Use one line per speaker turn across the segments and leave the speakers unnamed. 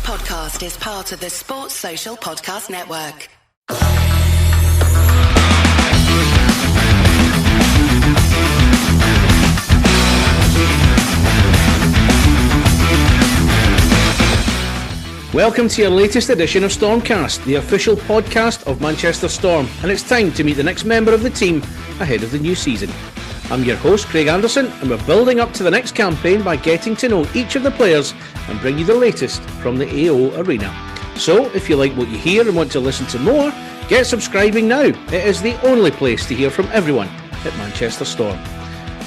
podcast is part of the Sports Social Podcast Network.
Welcome to your latest edition of StormCast, the official podcast of Manchester Storm, and it's time to meet the next member of the team ahead of the new season. I'm your host, Craig Anderson, and we're building up to the next campaign by getting to know each of the players and bring you the latest from the AO arena. So, if you like what you hear and want to listen to more, get subscribing now. It is the only place to hear from everyone at Manchester Storm.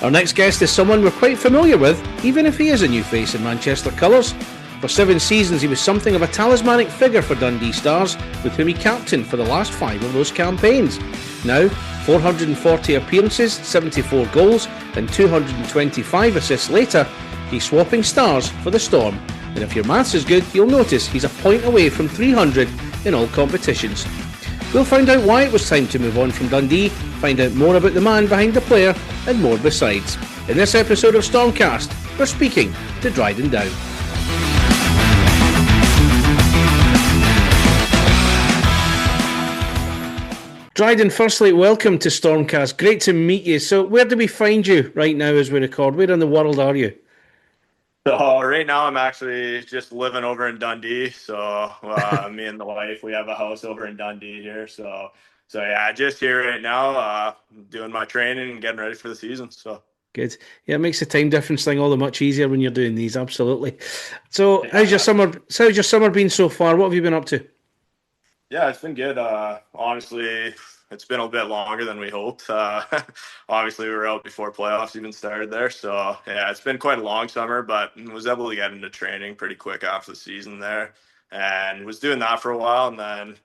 Our next guest is someone we're quite familiar with, even if he is a new face in Manchester colours. For 7 seasons, he was something of a talismanic figure for Dundee Stars, with whom he captained for the last 5 of those campaigns. Now, 440 appearances, 74 goals and 225 assists later, he's swapping Stars for the Storm. And if your maths is good, you'll notice he's a point away from 300 in all competitions. We'll find out why it was time to move on from Dundee, find out more about the man behind the player, and more besides. In this episode of StormCast, we're speaking to Drydn Dow. Drydn, firstly, welcome to StormCast. Great to meet you. So where do we find you right now as we record? Where in the world are you?
So right now I'm actually just living over in Dundee. So me and the wife, we have a house over in Dundee here. So yeah, just here right now, doing my training and getting ready for the season. So
good. Yeah, it makes the time difference thing all the much easier when you're doing these. Absolutely. So how's your summer been so far? What have you been up to?
Yeah, it's been good. Honestly, it's been a bit longer than we hoped. Obviously, we were out before playoffs even started there. So, yeah, it's been quite a long summer, but was able to get into training pretty quick after the season there. And was doing that for a while, and then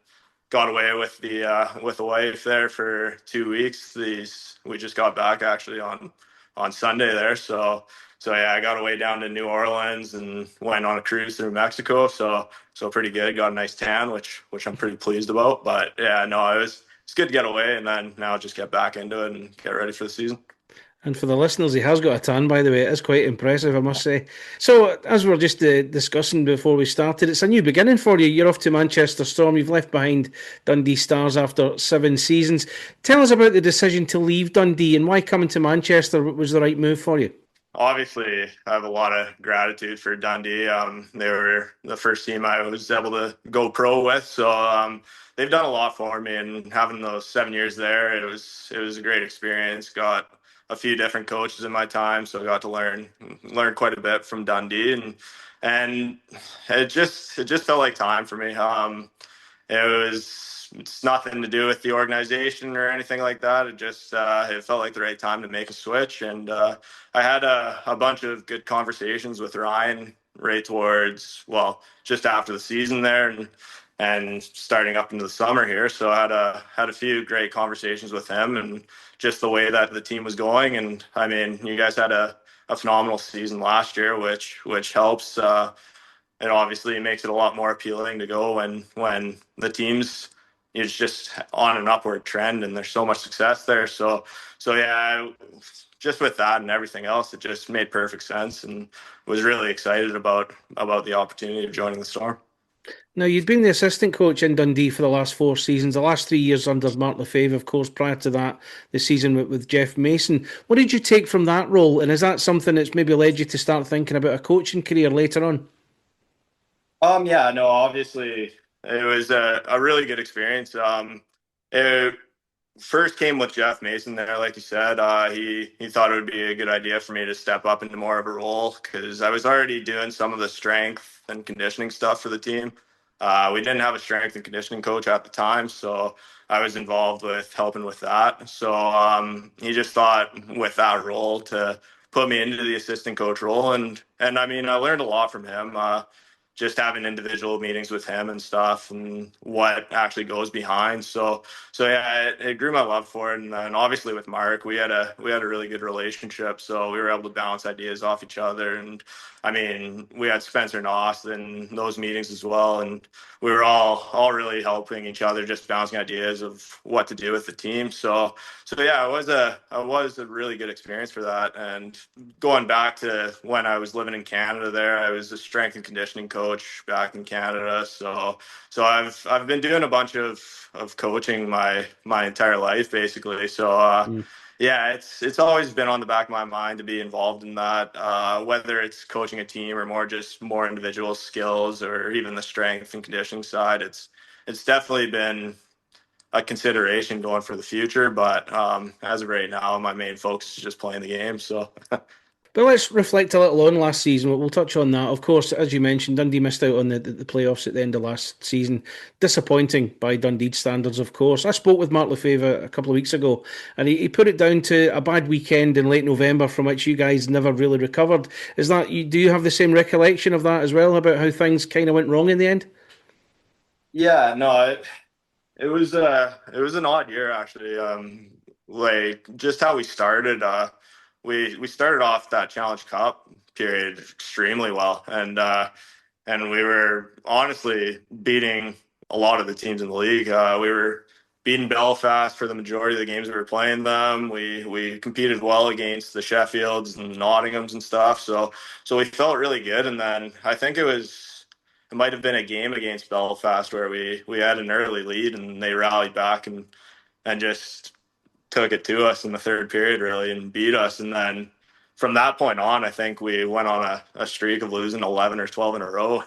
got away with the wife there for 2 weeks. We just got back actually on Sunday there. So yeah, I got away down to New Orleans and went on a cruise through Mexico. So pretty good. Got a nice tan, which I'm pretty pleased about. But yeah, no, it's good to get away, and then now just get back into it and get ready for the season.
And for the listeners, he has got a tan, by the way. It is quite impressive, I must say. So, as we were just discussing before we started, it's a new beginning for you. You're off to Manchester Storm. You've left behind Dundee Stars after 7 seasons. Tell us about the decision to leave Dundee and why coming to Manchester was the right move for you.
Obviously, I have a lot of gratitude for Dundee. They were the first team I was able to go pro with, so they've done a lot for me. And having those 7 years there, it was a great experience. Got a few different coaches in my time, so I got to learn quite a bit from Dundee, and it just felt like time for me. It's nothing to do with the organization or anything like that. It just it felt like the right time to make a switch, and I had a bunch of good conversations with Ryan right towards just after the season there, and starting up into the summer here. So I had a few great conversations with him, and just the way that the team was going. And I mean, you guys had a phenomenal season last year, which helps. It obviously makes it a lot more appealing to go when the team's it's just on an upward trend and there's so much success there. So yeah, just with that and everything else, it just made perfect sense, and was really excited about the opportunity of joining the Storm.
Now, you'd been the assistant coach in Dundee for the last 4 seasons, the last 3 years under Mark Lefebvre, of course, prior to that, the season with Jeff Mason. What did you take from that role, and is that something that's maybe led you to start thinking about a coaching career later on?
Yeah, no, obviously it was a really good experience. It first came with Jeff Mason there, like you said. He thought it would be a good idea for me to step up into more of a role, because I was already doing some of the strength and conditioning stuff for the team. We didn't have a strength and conditioning coach at the time, so I was involved with helping with that. So he just thought with that role to put me into the assistant coach role, and I mean, I learned a lot from him. Just having individual meetings with him and stuff, and what actually goes behind. So yeah, it grew my love for it. And then obviously with Mark, we had a really good relationship. So we were able to bounce ideas off each other. And I mean, we had Spencer Noss in those meetings as well. And we were all really helping each other, just bouncing ideas of what to do with the team. So yeah, it was a really good experience for that. And going back to when I was living in Canada there, I was a strength and conditioning coach coach back in Canada. So I've been doing a bunch of coaching my entire life basically. So yeah, it's always been on the back of my mind to be involved in that, whether it's coaching a team or more individual skills or even the strength and conditioning side. It's definitely been a consideration going for the future, but as of right now, my main focus is just playing the game. So
But let's reflect a little on last season. We'll touch on that. Of course, as you mentioned, Dundee missed out on the playoffs at the end of last season. Disappointing by Dundee standards, of course. I spoke with Mark Lefevre a couple of weeks ago, and he put it down to a bad weekend in late November from which you guys never really recovered. Is that do you have the same recollection of that as well, about how things kind of went wrong in the end?
yeah, no, it was an odd year actually. Like just how we started. We started off that Challenge Cup period extremely well, and we were honestly beating a lot of the teams in the league. We were beating Belfast for the majority of the games we were playing them. We competed well against the Sheffields and Nottinghams and stuff. So we felt really good. And then I think it might have been a game against Belfast where we had an early lead and they rallied back and just took it to us in the third period really and beat us. And then from that point on, I think we went on a streak of losing 11 or 12 in a row.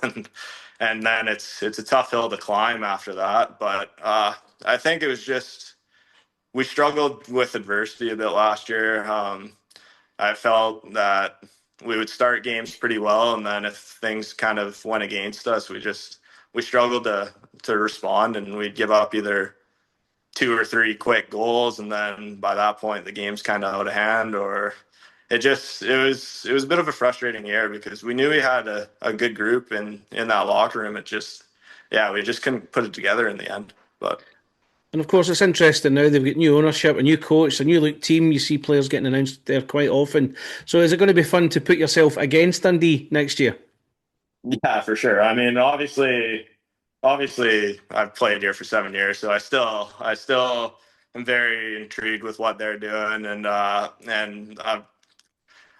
And then it's a tough hill to climb after that. But I think it was just, we struggled with adversity a bit last year. I felt that we would start games pretty well, and then if things kind of went against us, we struggled to respond, and we'd give up either two or three quick goals, and then by that point the game's kind of out of hand. Or it was a bit of a frustrating year because we knew we had a good group in that locker room. It just, yeah, we just couldn't put it together in the end. But
And of course, it's interesting now they've got new ownership, a new coach, a new look team. You see players getting announced there quite often. So is it going to be fun to put yourself against Dundee next year?
yeah, for sure. I mean, obviously I've played here for 7 years, so I still am very intrigued with what they're doing, and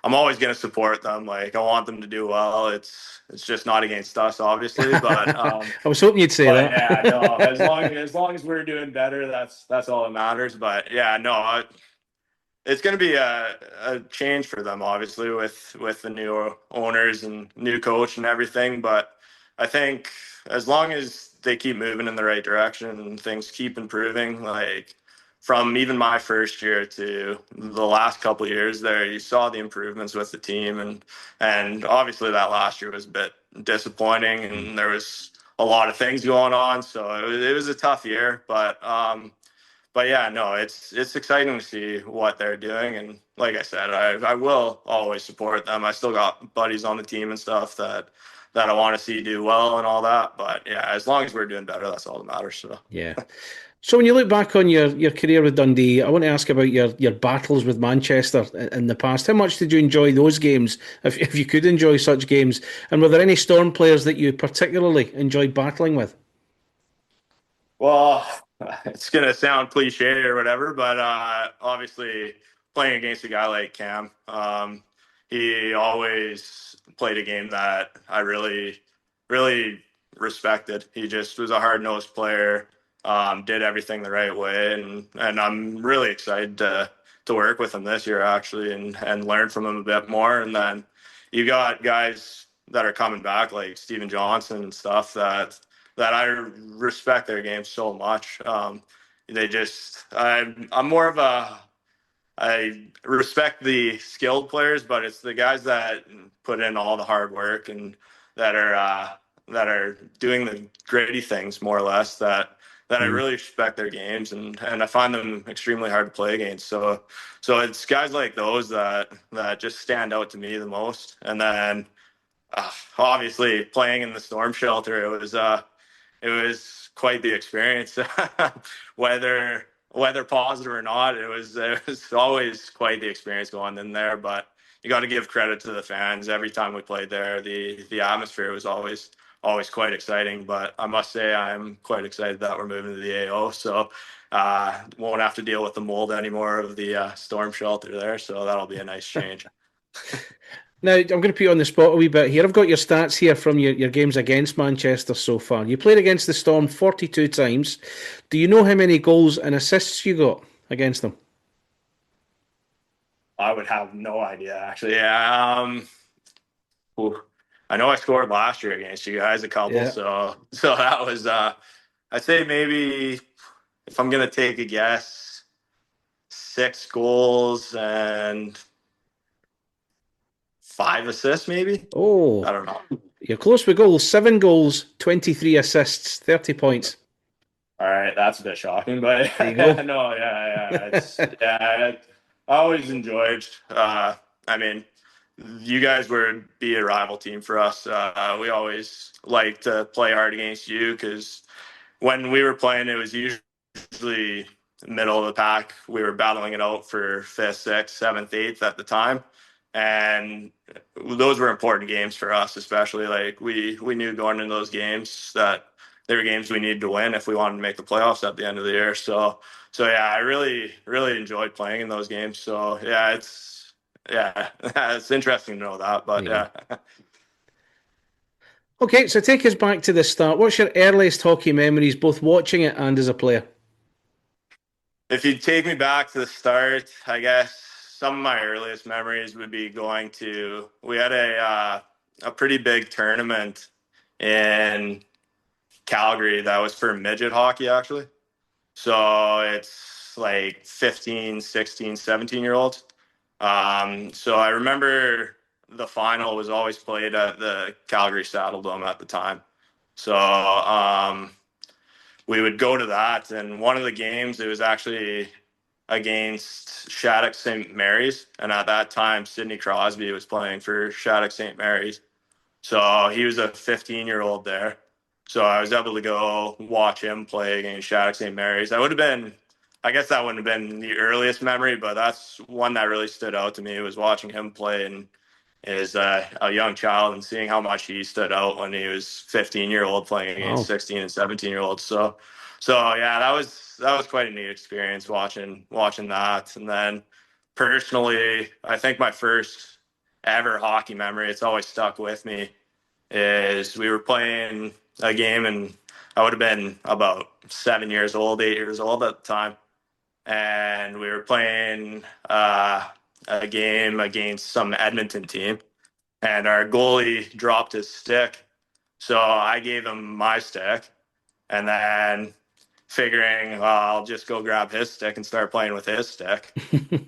I'm always going to support them. Like I want them to do well. It's just not against us, obviously, but
I was hoping you'd say
but yeah, no.
that.
As long as we're doing better, that's all that matters. But yeah, no. It's going to be a change for them, obviously, with the new owners and new coach and everything. But I think as long as they keep moving in the right direction and things keep improving, like from even my first year to the last couple of years there, you saw the improvements with the team, and obviously that last year was a bit disappointing, and there was a lot of things going on, so it was a tough year, but yeah, no, it's exciting to see what they're doing, and like I said, I will always support them. I still got buddies on the team and stuff that I want to see do well and all that. But yeah, as long as we're doing better, that's all that matters. So
Yeah. So when you look back on your career with Dundee, I want to ask about your battles with Manchester in the past. How much did you enjoy those games, if you could enjoy such games? And were there any Storm players that you particularly enjoyed battling with?
well, it's gonna sound cliche or whatever, but obviously playing against a guy like Cam, he always played a game that I really, really respected. He just was a hard nosed player, did everything the right way, and I'm really excited to work with him this year actually, and learn from him a bit more. And then you got guys that are coming back like Steven Johnson and stuff that I respect their game so much. I'm more of I respect the skilled players, but it's the guys that put in all the hard work and that are doing the gritty things more or less that I
Mm.
really respect their games, and I find them extremely hard to play against. So it's guys like those that just stand out to me the most. And then obviously playing in the storm shelter, it was quite the experience. whether positive or not, it was always quite the experience going in there. But you got to give credit to the fans. Every time we played there, the atmosphere was always quite exciting. But I must say I'm quite excited that we're moving to the AO, so won't have to deal with the mold anymore of the storm shelter there. So that'll be a nice change.
Now, I'm going to put you on the spot a wee bit here. I've got your stats here from your games against Manchester so far. You played against the Storm 42 times. Do you know how many goals and assists you got against them?
I would have no idea, actually. Yeah. Ooh. I know I scored last year against you guys a couple,
Yeah.
so that was I'd say maybe if I'm gonna take a guess, 6 goals and 5 assists, maybe. I
Oh,
don't know.
you're close with goals. 7 goals, 23 assists, 30 points.
All right, that's a bit shocking, but
There you go.
no, I always enjoyed. I mean, you guys would be a rival team for us. We always like to play hard against you because when we were playing, it was usually middle of the pack. We were battling it out for fifth, sixth, seventh, eighth at the time, and those were important games for us. Especially like we knew going into those games that they were games we needed to win if we wanted to make the playoffs at the end of the year. So yeah, I really enjoyed playing in those games. So yeah, it's interesting to know that. But
Yeah.
yeah.
Okay, so take us back to the start. What's your earliest hockey memories, both watching it and as a player?
If you take me back to the start, I guess some of my earliest memories would be going to. We had a pretty big tournament in Calgary that was for midget hockey, actually. So it's like 15, 16, 17-year olds. So I remember the final was always played at the Calgary Saddle Dome at the time. So we would go to that, and one of the games, it was actually against Shattuck St. Mary's, and at that time Sidney Crosby was playing for Shattuck St. Mary's, so he was a 15-year-old there. So I was able to go watch him play against Shattuck St. Mary's. I guess that wouldn't have been the earliest memory, but that's one that really stood out to me, was watching him play and as a young child and seeing how much he stood out when he was 15-year-old playing against
Wow.
16 and 17-year-olds. So yeah, that was quite a neat experience watching that. And then personally, I think my first ever hockey memory, it's always stuck with me, is we were playing a game, and I would have been about 7 years old, 8 years old at the time, and we were playing a game against some Edmonton team, and our goalie dropped his stick, so I gave him my stick, and then figuring, well, I'll just go grab his stick and start playing with his stick.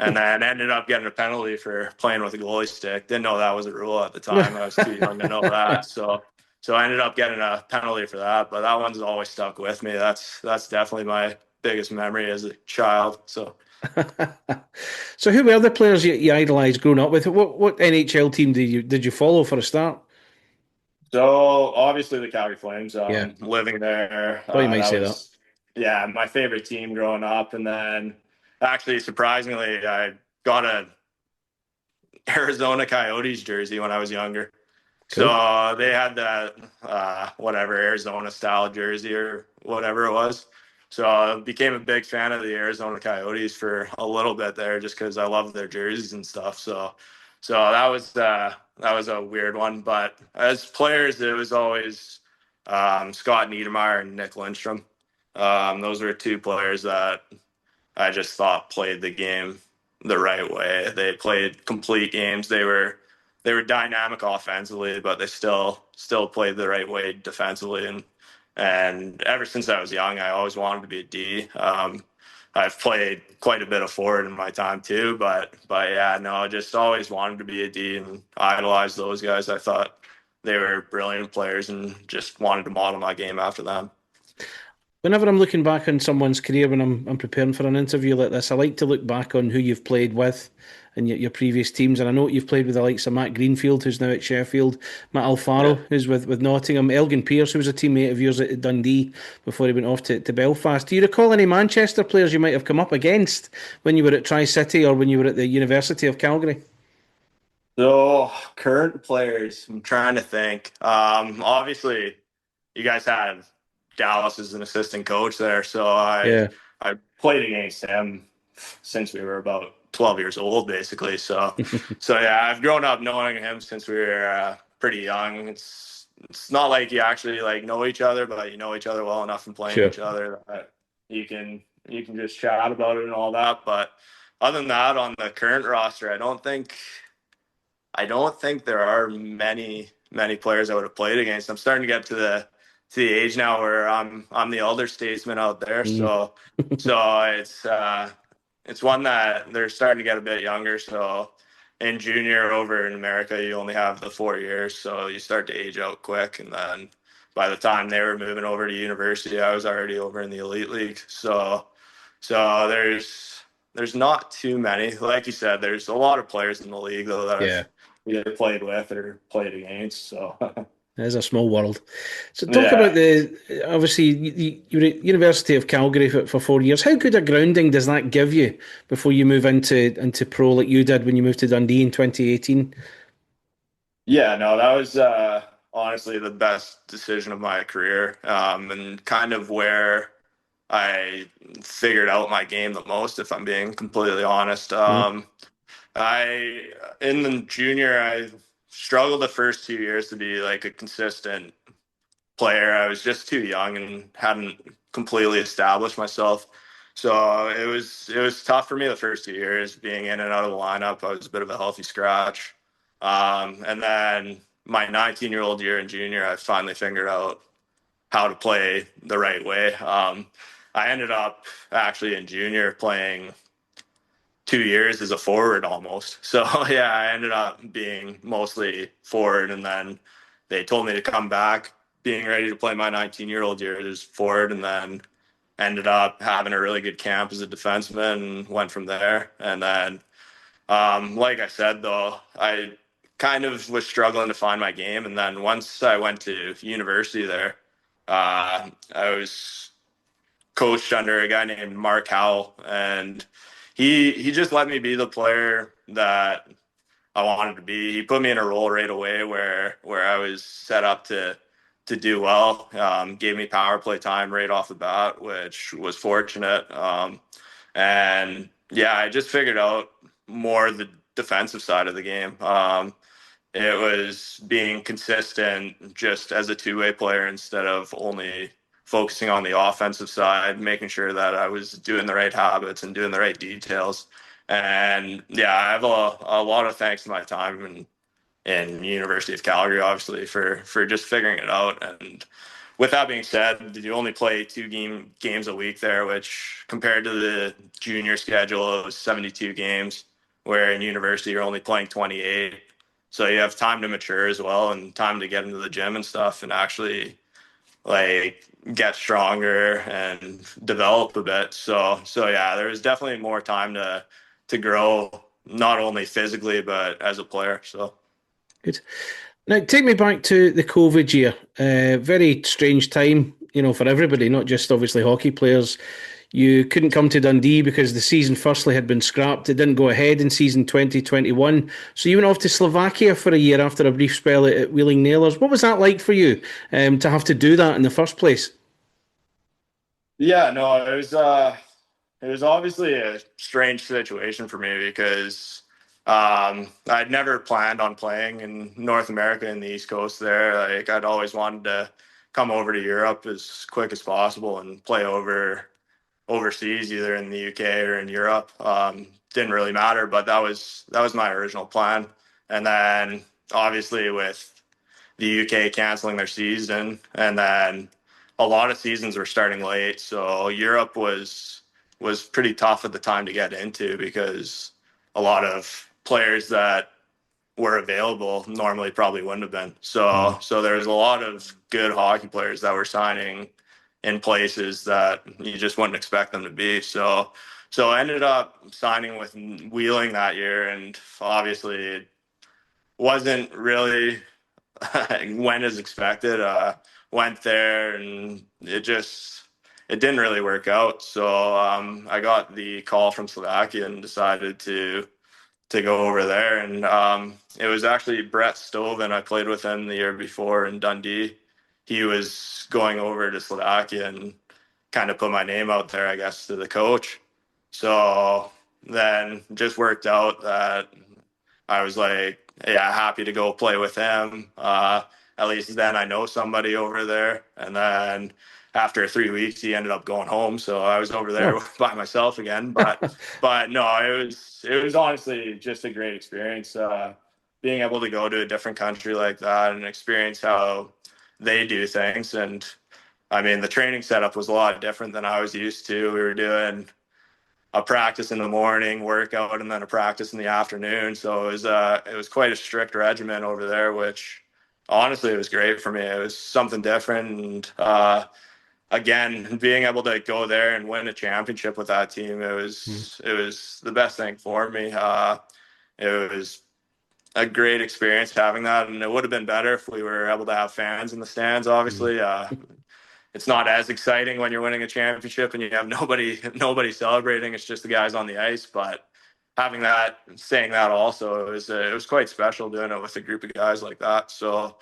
And then ended up getting a penalty for playing with a goalie stick. Didn't know that was a rule at the time. I was too young to know that. So I ended up getting a penalty for that. But that one's always stuck with me. That's definitely my biggest memory as a child. So
So who were the players you idolised growing up with? What NHL team did you follow for a start?
obviously the Calgary Flames.
Yeah,
Living there,
thought you might
that
say that.
was my favorite team growing up. And then actually surprisingly, I got a Arizona Coyotes jersey when I was younger.
Cool.
So they had that whatever Arizona style jersey or whatever it was. So I became a big fan of the Arizona Coyotes for a little bit there, just because I love their jerseys and stuff. So that was a weird one. But as players, it was always Scott Niedermayer and Nick Lindstrom. Those were two players that I just thought played the game the right way. They played complete games. They were dynamic offensively, but they still played the right way defensively. And ever since I was young, I always wanted to be a D. I've played quite a bit of forward in my time too, but yeah, no, I just always wanted to be a D and idolized those guys. I thought they were brilliant players and just wanted to model my game after them.
Whenever I'm looking back on someone's career, when I'm preparing for an interview like this, I like to look back on who you've played with and your previous teams. And I know you've played with the likes of Matt Greenfield, who's now at Sheffield, Matt
Yeah.
Alfaro, who's with Nottingham, Elgin Pearce, who was a teammate of yours at Dundee before he went off to Belfast. Do you recall any Manchester players you might have come up against when you were at Tri-City or when you were at the University of Calgary?
So current players, I'm trying to think. Obviously, you guys had Dallas as an assistant coach there, so I
Yeah.
I played against him since we were about 12 years old, basically. So yeah, I've grown up knowing him since we were pretty young. It's not like you actually like know each other, but you know each other well enough and playing
Sure.
each other that you can just chat about it and all that. But other than that, on the current roster, I don't think there are many players I would have played against. I'm starting to get to the age now where I'm the elder statesman out there.
Mm.
So it's one that they're starting to get a bit younger. So in junior over in America, you only have the 4 years, so you start to age out quick. And then by the time they were moving over to university, I was already over in the elite league. So there's not too many. Like you said, there's a lot of players in the league though that
Yeah.
I've either played with or played against. So
It is a small world. So talk about
yeah.
obviously you were at University of Calgary for 4 years. How good a grounding does that give you before you move into pro like you did when you moved to Dundee in 2018?
Yeah, no, that was honestly the best decision of my career, and kind of where I figured out my game the most, if I'm being completely honest.
Mm.
I in the junior, I struggled the first 2 years to be like a consistent player. I was just too young and hadn't completely established myself. So it was tough for me the first 2 years being in and out of the lineup. I was a bit of a healthy scratch. And then my 19-year-old year in junior, I finally figured out how to play the right way. I ended up actually in junior playing 2 years as a forward almost. So yeah, I ended up being mostly forward, and then they told me to come back, being ready to play my 19-year-old year as forward, and then ended up having a really good camp as a defenseman and went from there. And then, like I said, though, I kind of was struggling to find my game. And then once I went to university there, I was coached under a guy named Mark Howell, and he just let me be the player that I wanted to be. He put me in a role right away where I was set up to do well. Gave me power play time right off the bat, which was fortunate. And yeah, I just figured out more the defensive side of the game. It was being consistent just as a two-way player instead of only focusing on the offensive side, making sure that I was doing the right habits and doing the right details. And yeah, I have a lot of thanks to my time in University of Calgary, obviously, for just figuring it out. And with that being said, you only play games a week there, which compared to the junior schedule, it was 72 games, where in university you're only playing 28. So you have time to mature as well and time to get into the gym and stuff and actually like get stronger and develop a bit. So yeah, there was definitely more time to grow, not only physically but as a player. So
Good. Now, take me back to the COVID year. Very strange time, for everybody, not just obviously hockey players. You couldn't come to Dundee because the season firstly had been scrapped. It didn't go ahead in season 2021. So you went off to Slovakia for a year after a brief spell at Wheeling Nailers. What was that like for you to have to do that in the first place?
yeah, no, it was obviously a strange situation for me because I'd never planned on playing in North America and the East Coast there. Like I'd always wanted to come over to Europe as quick as possible and play overseas, either in the UK or in Europe. Didn't really matter, but that was my original plan. And then obviously with the UK canceling their season, and then a lot of seasons were starting late, so Europe was pretty tough at the time to get into because a lot of players that were available normally probably wouldn't have been. So there's a lot of good hockey players that were signing in places that you just wouldn't expect them to be. So I ended up signing with Wheeling that year, and obviously it wasn't really went as expected. Went there and it didn't really work out. So I got the call from Slovakia and decided to go over there. And it was actually Brett Stoven. I played with him the year before in Dundee. He was going over to Slovakia and kind of put my name out there, I guess, to the coach. So then just worked out that I was like, yeah, happy to go play with him. At least then I know somebody over there. And then after 3 weeks, he ended up going home. So I was over there by myself again. But no, it was honestly just a great experience. Being able to go to a different country like that and experience how they do things. And I mean, the training setup was a lot different than I was used to. We were doing a practice in the morning, workout, and then a practice in the afternoon. So it was quite a strict regimen over there, which honestly it was great for me. It was something different, and again, being able to go there and win a championship with that team, it was the best thing for me. It was a great experience having that, and it would have been better if we were able to have fans in the stands. Obviously, it's not as exciting when you're winning a championship and you have nobody celebrating. It's just the guys on the ice. But saying that also, it was quite special doing it with a group of guys like that. So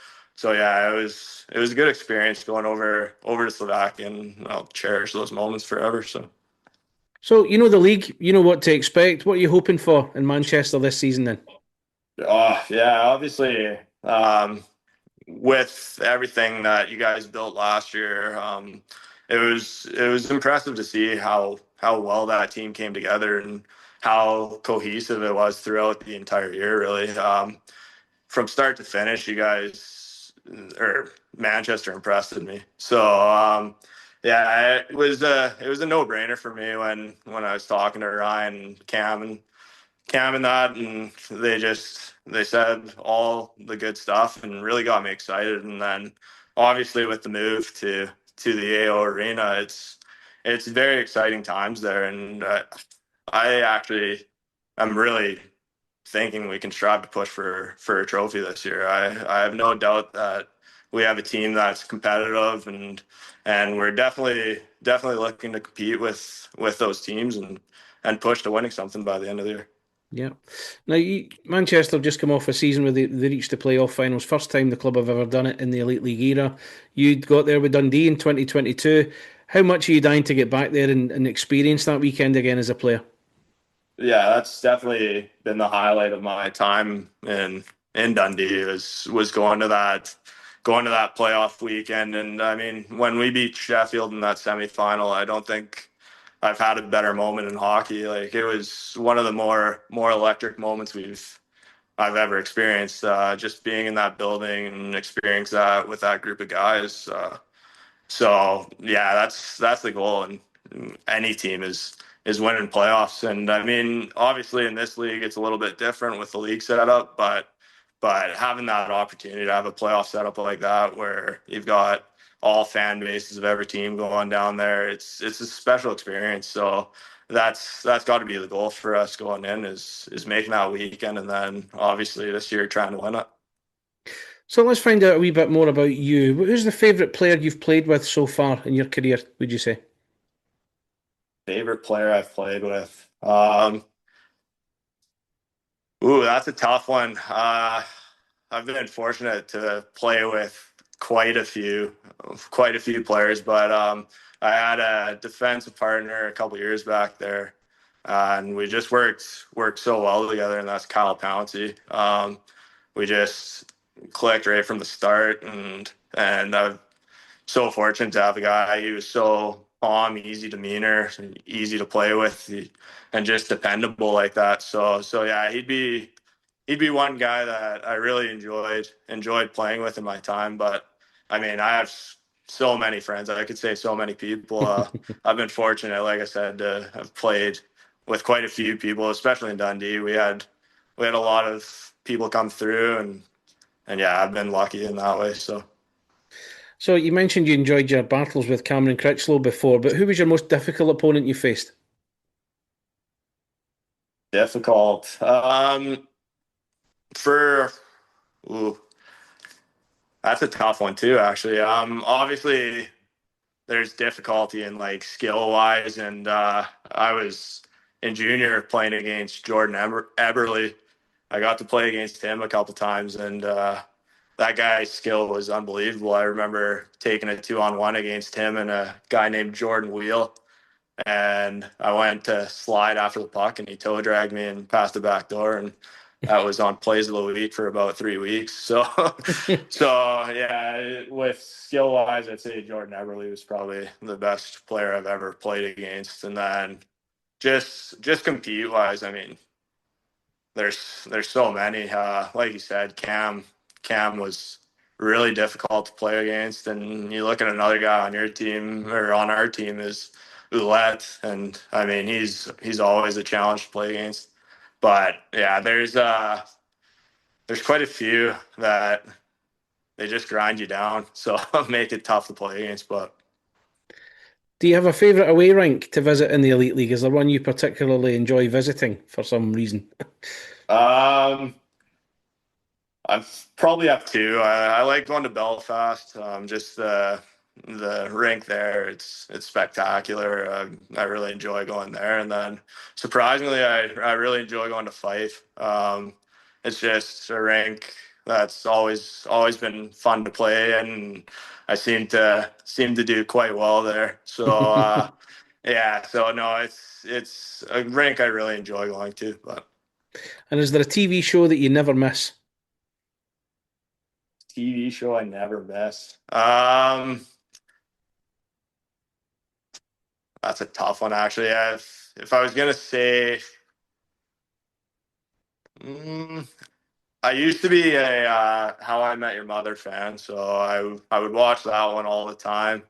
yeah, it was a good experience going over to Slovakia, and I'll cherish those moments forever.
So you know the league, you know what to expect. What are you hoping for in Manchester this season then?
Oh yeah, obviously. With everything that you guys built last year, it was impressive to see how well that team came together and how cohesive it was throughout the entire year. Really, from start to finish, you guys or Manchester impressed me. So yeah, it was a no brainer for me when I was talking to Ryan and Cam and that, and they said all the good stuff and really got me excited. And then obviously with the move to the AO Arena, it's very exciting times there, and I actually am really thinking we can strive to push for a trophy this year. I have no doubt that we have a team that's competitive, and we're definitely looking to compete with those teams and push to winning something by the end of the year.
Yeah. Now, Manchester have just come off a season where they reached the playoff finals. First time the club have ever done it in the Elite League era. You'd got there with Dundee in 2022. How much are you dying to get back there and experience that weekend again as a player?
Yeah, that's definitely been the highlight of my time in Dundee was going to that playoff weekend. And I mean, when we beat Sheffield in that semifinal, I don't think I've had a better moment in hockey. Like, it was one of the more electric moments I've ever experienced. Just being in that building and experience that with that group of guys. So yeah, that's the goal, and any team is winning playoffs. And I mean, obviously in this league, it's a little bit different with the league setup, but having that opportunity to have a playoff setup like that, where you've got all fan bases of every team going down there, it's a special experience. So that's got to be the goal for us going in is making that weekend, and then obviously this year trying to win it.
So let's find out a wee bit more about you. Who's the favourite player you've played with so far in your career, would you say?
Favorite player I've played with. Ooh, that's a tough one. I've been fortunate to play with quite a few, quite a few players, but I had a defensive partner a couple years back there, and we just worked so well together, and that's Kyle Pouncey. We just clicked right from the start, and I'm so fortunate to have a guy. He was so calm, easy demeanor, easy to play with, and just dependable like that. So yeah, he'd be one guy that I really enjoyed playing with in my time. But I mean, I have so many friends. I could say so many people. I've been fortunate, like I said, to have played with quite a few people, especially in Dundee. We had a lot of people come through, and yeah, I've been lucky in that way.
So you mentioned you enjoyed your battles with Cameron Critchlow before, but who was your most difficult opponent you faced?
Difficult. For ooh, that's a tough one too, actually. Obviously there's difficulty in like skill wise, and I was in junior playing against Jordan Eberle. I got to play against him a couple times, and that guy's skill was unbelievable. I remember taking a 2-on-1 against him and a guy named Jordan Wheel. and I went to slide after the puck, and he toe dragged me and passed the back door, and that was on plays of the week for about 3 weeks. So, yeah, with skill wise, I'd say Jordan Eberle was probably the best player I've ever played against, and then just compete wise, I mean, there's so many. Like you said, Cam was really difficult to play against, and you look at another guy on your team or on our team is Ouellette, and I mean he's always a challenge to play against. But yeah, there's quite a few that they just grind you down, so make it tough to play against. But
Do you have a favourite away rink to visit in the Elite League? Is there one you particularly enjoy visiting for some reason?
um, I probably have two. I like going to Belfast. Just the rink there, it's spectacular. I really enjoy going there, and then surprisingly, I really enjoy going to Fife. It's just a rink that's always been fun to play, and I seem to do quite well there. So yeah, so no, it's a rink I really enjoy going to. But
And is there a TV show that you never miss?
TV show I never miss. That's a tough one, actually. If I was gonna say, mm, I used to be a How I Met Your Mother fan, so I would watch that one all the time.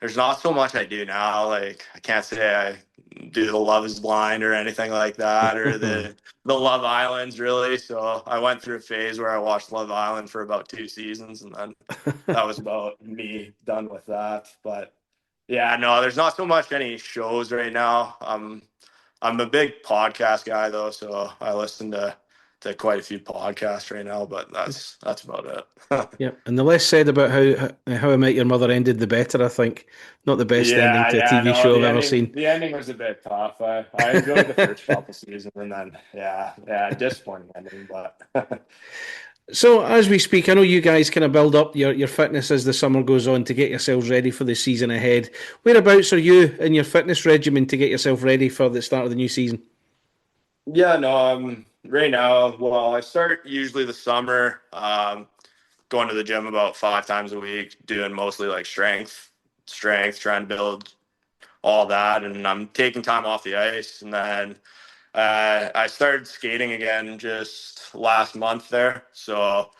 There's not so much I do now. Like I can't say I do the Love Is Blind or anything like that, or the Love Islands really. So I went through a phase where I watched Love Island for about 2 seasons, and then that was about me done with that. But yeah, no, there's not so much any shows right now. I'm a big podcast guy though, so I listen to quite a few podcasts right now, but that's about it.
Yeah, and the less said about how I Met Your Mother ended, the better. I think not the best ending to a
Yeah,
TV
no,
show I've ever seen.
the ending was a bit tough. I enjoyed the first couple seasons, and then yeah, disappointing ending, but
So as we speak, I know you guys kind of build up your fitness as the summer goes on to get yourselves ready for the season ahead. Whereabouts are you in your fitness regimen to get yourself ready for the start of the new season?
yeah, no, right now. Well, I start usually the summer, going to the gym about 5 times a week, doing mostly like strength, trying to build all that, and I'm taking time off the ice, and then I started skating again just last month there, so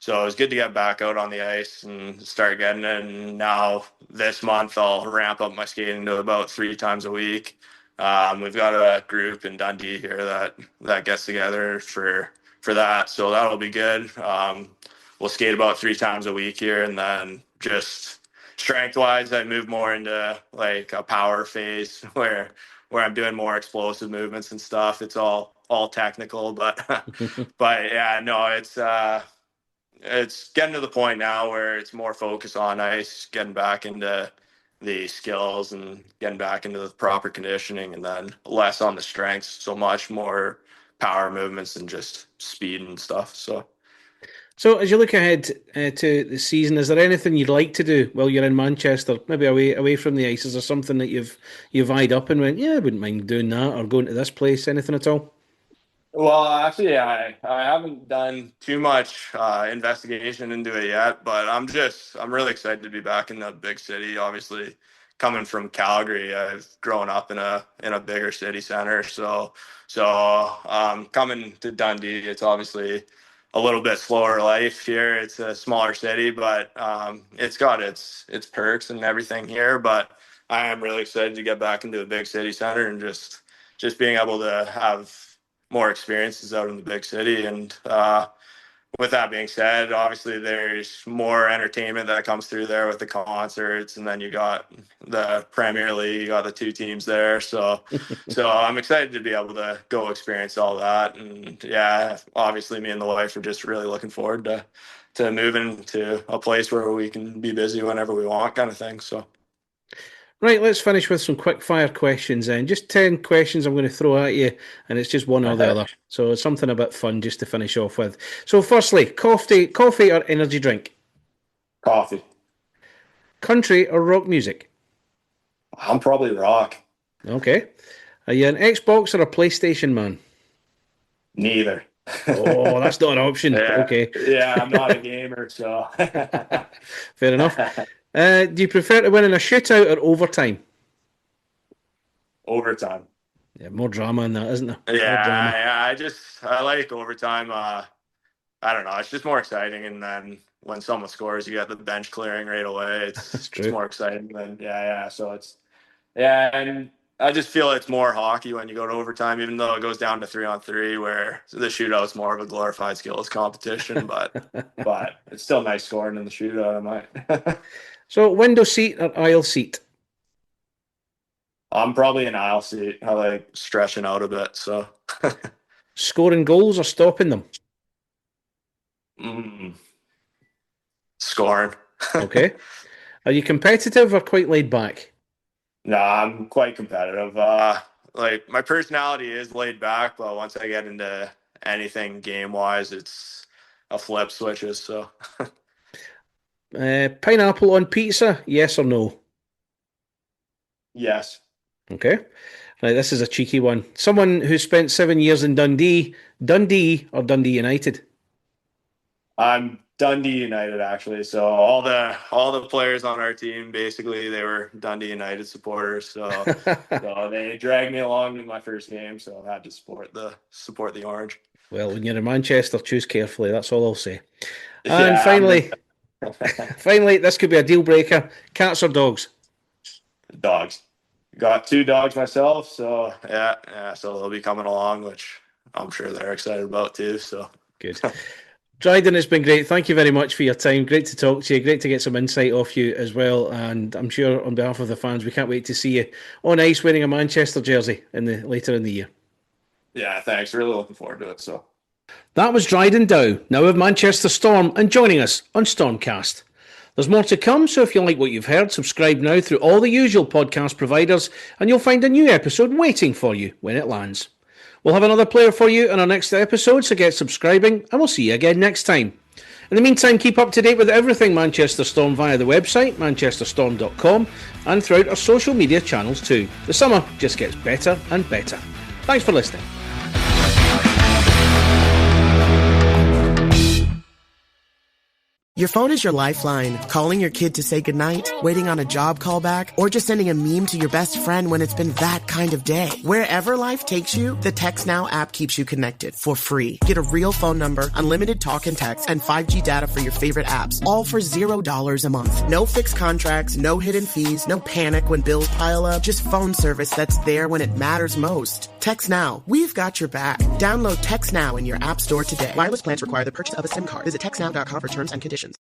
it was good to get back out on the ice and start getting it. And now this month I'll ramp up my skating to about 3 times a week. We've got a group in Dundee here that gets together for that, so that'll be good. We'll skate about 3 times a week here, and then just strength wise, I move more into like a power phase where I'm doing more explosive movements and stuff. It's all technical, but but yeah, no, it's getting to the point now where it's more focus on ice, getting back into the skills and getting back into the proper conditioning, and then less on the strengths, so much more power movements and just speed and stuff.
So as you look ahead to the season, is there anything you'd like to do while you're in Manchester, maybe away from the ice? Is there something that you've eyed up and went, yeah, I wouldn't mind doing that, or going to this place, anything at all?
Well, actually, I haven't done too much investigation into it yet, but I'm really excited to be back in the big city. Obviously, coming from Calgary, I've grown up in a bigger city center, so coming to Dundee, it's obviously a little bit slower life here. It's a smaller city, but it's got its perks and everything here. But I am really excited to get back into a big city center and just being able to have more experiences out in the big city. And with that being said, obviously there's more entertainment that comes through there with the concerts, and then you got the Premier League, you got the two teams there. So I'm excited to be able to go experience all that. And yeah, obviously me and the wife are just really looking forward to moving to a place where we can be busy whenever we want, kind of thing. So.
Right, let's finish with some quick fire questions then. Just 10 questions I'm going to throw at you, and it's just one or the other. So it's something a bit fun just to finish off with. So firstly, coffee or energy drink?
Coffee.
Country or rock music?
I'm probably rock.
Okay. Are you an Xbox or a PlayStation man?
Neither.
Oh, that's not an option.
Yeah,
Okay.
yeah, I'm not a gamer, so.
Fair enough. Do you prefer to win in a shootout or overtime?
Overtime.
Yeah, more drama in that, isn't there? More drama.
Yeah. I like overtime. I don't know. It's just more exciting, and then when someone scores, you got the bench clearing right away.
That's
It's
true.
more exciting than yeah. So and I just feel it's more hockey when you go to overtime, even though it goes down to 3-on-3, where the shootout's more of a glorified skills competition. But it's still nice scoring in the shootout, I might.
So, window seat or aisle seat?
I'm probably an aisle seat. I like stretching out a bit, so.
Scoring goals or stopping them?
Scoring.
Okay. Are you competitive or quite laid back?
No, I'm quite competitive. Like my personality is laid back, but once I get into anything game wise, it's a flip switches. So.
Pineapple on pizza, yes or no?
Yes.
Okay. Right, this is a cheeky one. Someone who spent 7 years in Dundee or Dundee United?
I'm Dundee United, actually. So all the players on our team, basically, they were Dundee United supporters. So they dragged me along in my first game. So I had to support the orange.
Well, when you're in Manchester, choose carefully. That's all I'll say.
Yeah,
And finally, this could be a deal breaker. Cats or dogs?
Dogs. Got 2 dogs myself. So yeah. So they'll be coming along, which I'm sure they're excited about too. So
good. Drydn, it's been great. Thank you very much for your time. Great to talk to you. Great to get some insight off you as well. And I'm sure on behalf of the fans, we can't wait to see you on ice wearing a Manchester jersey later in the year.
Yeah, thanks. Really looking forward to it. So
that was Drydn Dow, now of Manchester Storm, and joining us on StormCast. There's more to come, so if you like what you've heard, subscribe now through all the usual podcast providers, and you'll find a new episode waiting for you when it lands. We'll have another player for you in our next episode, so get subscribing, and we'll see you again next time. In the meantime, keep up to date with everything Manchester Storm via the website, manchesterstorm.com, and throughout our social media channels too. The summer just gets better and better. Thanks for listening.
Your phone is your lifeline. Calling your kid to say goodnight, waiting on a job callback, or just sending a meme to your best friend when it's been that kind of day. Wherever life takes you, the TextNow app keeps you connected for free. Get a real phone number, unlimited talk and text, and 5G data for your favorite apps, all for $0 a month. No fixed contracts, no hidden fees, no panic when bills pile up, just phone service that's there when it matters most. TextNow. We've got your back. Download TextNow in your app store today. Wireless plans require the purchase of a SIM card. Visit textnow.com for terms and conditions.